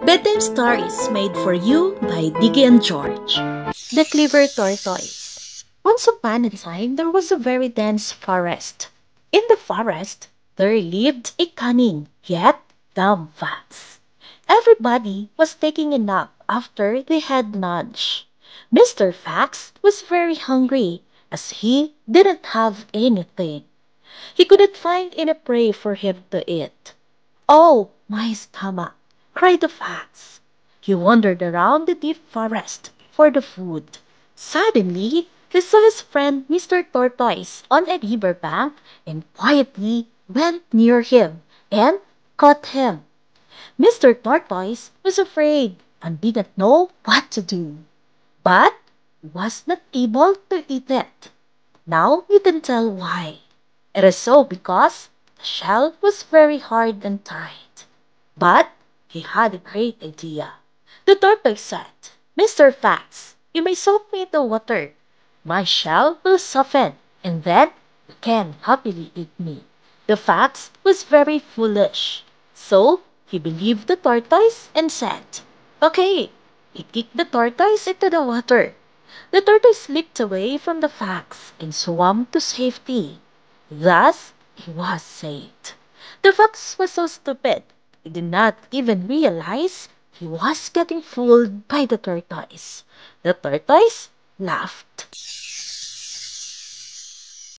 Bedtime Stories made for you by Diggy and George. The Clever Tortoise. Once upon a time, there was a very dense forest. In the forest, there lived a cunning yet dumb fox. Everybody was taking a nap after they had lunch. Mr. Fox was very hungry as he didn't have anything. He couldn't find any prey for him to eat. "Oh, my stomach!" cried the fox. He wandered around the deep forest for the food. Suddenly, he saw his friend Mr. Tortoise on a river bank and quietly went near him and caught him. Mr. Tortoise was afraid and didn't know what to do, but was not able to eat it. Now you can tell why. It is so because the shell was very hard and tight. But he had a great idea. The tortoise said, "Mr. Fox, you may soak me in the water. My shell will soften, and then you can happily eat me." The fox was very foolish. So he believed the tortoise and said, "Okay." He kicked the tortoise into the water. The tortoise slipped away from the fox and swam to safety. Thus he was saved. The fox was so stupid, he did not even realize he was getting fooled by the tortoise. The tortoise laughed.